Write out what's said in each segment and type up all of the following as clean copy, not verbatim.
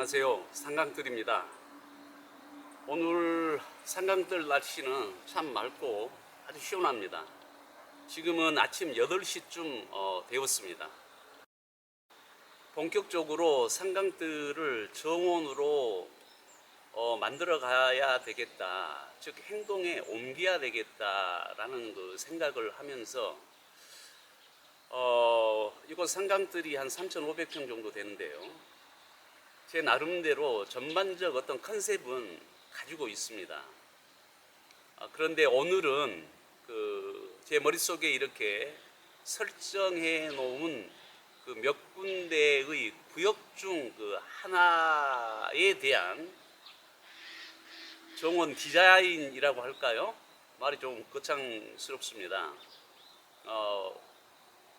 안녕하세요. 상강들입니다. 오늘 상강들 날씨는 참 맑고 아주 시원합니다. 지금은 아침 8시쯤 되었습니다. 본격적으로 상강들을 정원으로 만들어 가야 되겠다, 즉 행동에 옮겨야 되겠다라는 그 생각을 하면서 이곳 상강들이 한 3,500평 정도 되는데요. 제 나름대로 전반적 어떤 컨셉은 가지고 있습니다. 그런데 오늘은 제 머릿속에 이렇게 설정해 놓은 그 몇 군데의 구역 중 그 하나에 대한 정원 디자인이라고 할까요? 말이 좀 거창스럽습니다.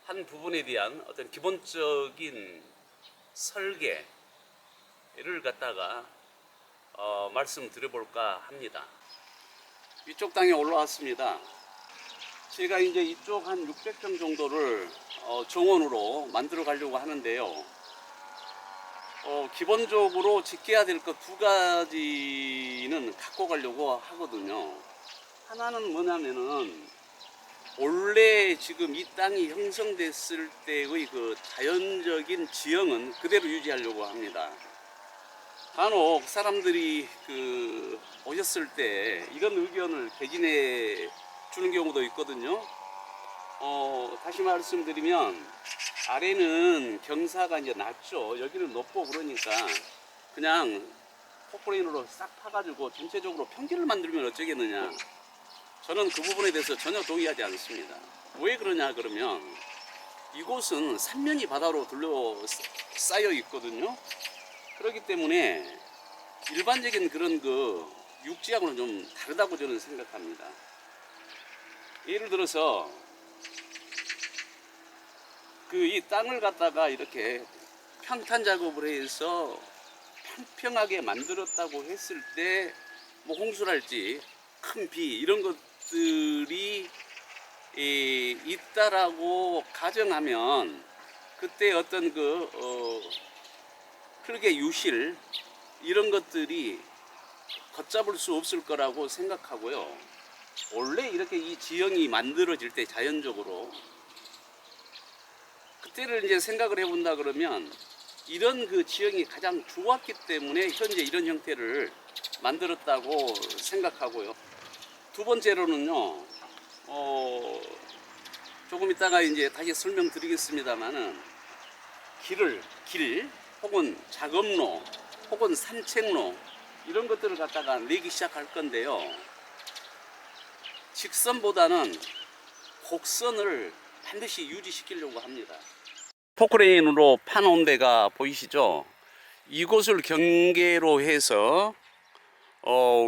한 부분에 대한 어떤 기본적인 설계를 갖다가 말씀드려볼까 합니다. 이쪽 땅에 올라왔습니다. 제가 이제 이쪽 한 600평 정도를 정원으로 만들어 가려고 하는데요. 기본적으로 지켜야 될 것 두 가지는 갖고 가려고 하거든요. 하나는 뭐냐면은 원래 지금 이 땅이 형성됐을 때의 그 자연적인 지형은 그대로 유지하려고 합니다. 간혹 사람들이 오셨을 때 이런 의견을 개진해 주는 경우도 있거든요. 다시 말씀드리면 아래는 경사가 이제 낮죠. 여기는 높고 그러니까 그냥 포크레인으로 싹 파가지고 전체적으로 평지를 만들면 어쩌겠느냐. 저는 그 부분에 대해서 전혀 동의하지 않습니다. 왜 그러냐 그러면 이곳은 삼면이 바다로 둘러싸여 있거든요. 그렇기 때문에 일반적인 그런 육지하고는 좀 다르다고 저는 생각합니다. 예를 들어서 이 땅을 갖다가 이렇게 평탄 작업을 해서 평평하게 만들었다고 했을 때 뭐 홍수랄지 큰 비 이런 것들이 있다라고 가정하면 그때 어떤 흙의 유실 이런 것들이 걷잡을 수 없을 거라고 생각하고요. 원래 이렇게 이 지형이 만들어질 때 자연적으로 그때를 이제 생각을 해본다 그러면 이런 지형이 가장 좋았기 때문에 현재 이런 형태를 만들었다고 생각하고요. 두 번째로는요, 조금 이따가 이제 다시 설명드리겠습니다만은 길 혹은 작업로 혹은 산책로 이런 것들을 갖다가 내기 시작할 건데요. 직선보다는 곡선을 반드시 유지시키려고 합니다. 포크레인으로 파놓은 데가 보이시죠? 이곳을 경계로 해서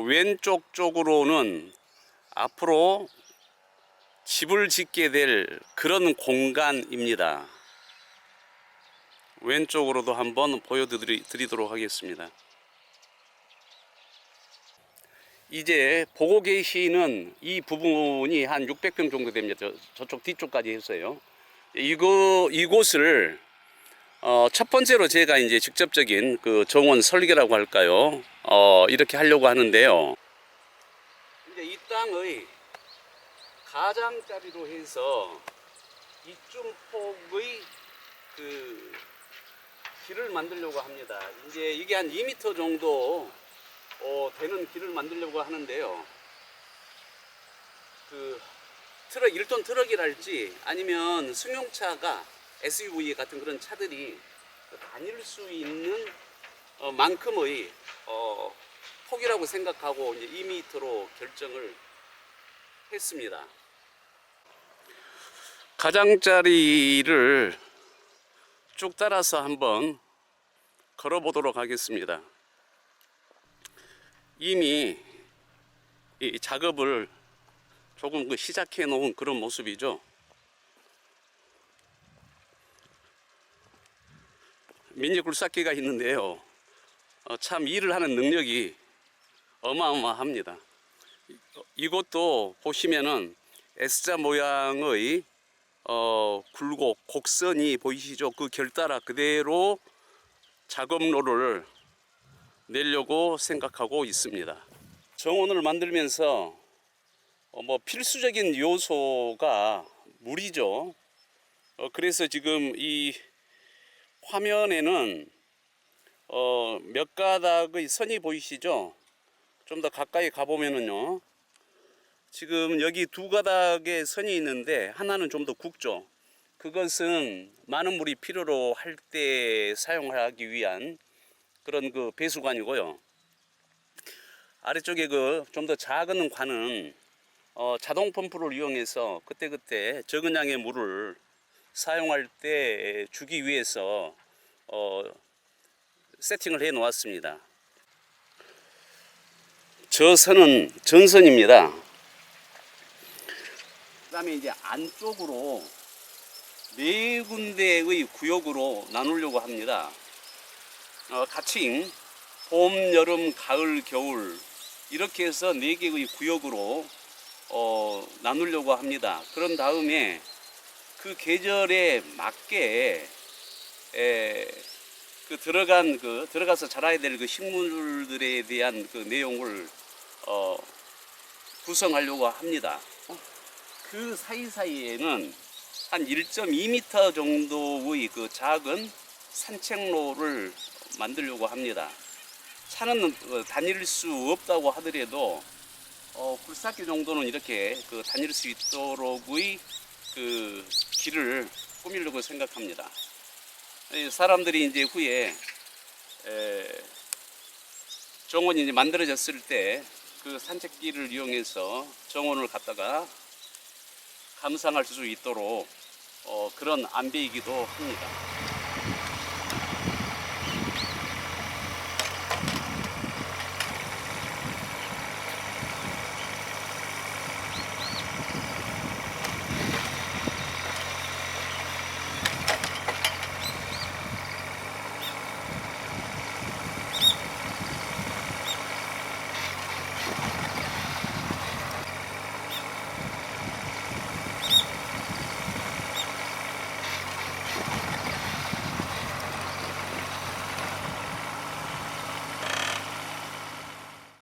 왼쪽 쪽으로는 앞으로 집을 짓게 될 그런 공간입니다. 왼쪽으로도 한번 보여드리도록 하겠습니다. 이제 보고 계시는 이 부분이 한 600평 정도 됩니다. 저쪽 뒤쪽까지 했어요. 이곳을 첫 번째로 제가 이제 직접적인 정원 설계라고 할까요? 이렇게 하려고 하는데요. 이제 이 땅의 가장자리로 해서 이쯤 폭의 길을 만들려고 합니다. 이제 이게 한 2m 정도 되는 길을 만들려고 하는데요. 트럭, 1톤 트럭이랄지 아니면 승용차가 SUV 같은 그런 차들이 다닐 수 있는 만큼의 폭이라고 생각하고 이제 2m로 결정을 했습니다. 가장자리를 쭉 따라서 한번 걸어보도록 하겠습니다. 이미 이 작업을 조금 시작해 놓은 그런 모습이죠. 민지 굴삭기가 있는데요. 참 일을 하는 능력이 어마어마합니다. 이것도 보시면은 S자 모양의 굴곡 곡선이 보이시죠? 그 결 따라 그대로 작업로를 내려고 생각하고 있습니다. 정원을 만들면서 뭐 필수적인 요소가 물이죠. 그래서 지금 이 화면에는 몇 가닥의 선이 보이시죠? 좀 더 가까이 가보면은요, 지금 여기 두 가닥의 선이 있는데 하나는 좀 더 굵죠. 그것은 많은 물이 필요로 할 때 사용하기 위한 그런 그 배수관이고요. 아래쪽에 그 좀 더 작은 관은 자동 펌프를 이용해서 그때그때 적은 양의 물을 사용할 때 주기 위해서 세팅을 해 놓았습니다. 저 선은 전선입니다. 그 다음에 이제 안쪽으로 네 군데의 구역으로 나누려고 합니다. 가칭 봄, 여름, 가을, 겨울 이렇게 해서 네 개의 구역으로 나누려고 합니다. 그런 다음에 그 계절에 맞게 들어가서 자라야 될 그 식물들에 대한 그 내용을 구성하려고 합니다. 그 사이사이에는 한 1.2m 정도의 그 작은 산책로를 만들려고 합니다. 차는 다닐 수 없다고 하더라도 굴삭기 정도는 이렇게 그 다닐 수 있도록의 그 길을 꾸미려고 생각합니다. 사람들이 이제 후에 정원이 이제 만들어졌을 때 그 산책길을 이용해서 정원을 갔다가 감상할 수 있도록 그런 안배이기도 합니다.